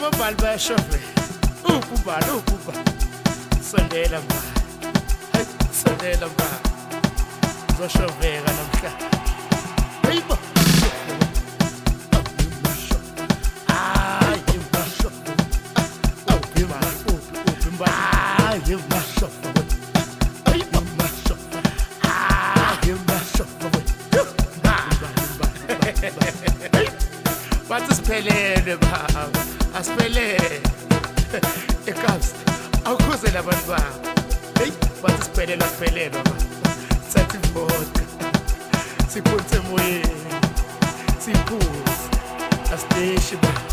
amabhali bayashove ukuba sondela mba hayi sondela mba uzoshoveka namhla hayibo bathi siphelele baba asiphelele eKabza awukhuze labantu babo hey bathi siphelele baba sathi vodka siphunze moyeni siphuze asideshi baba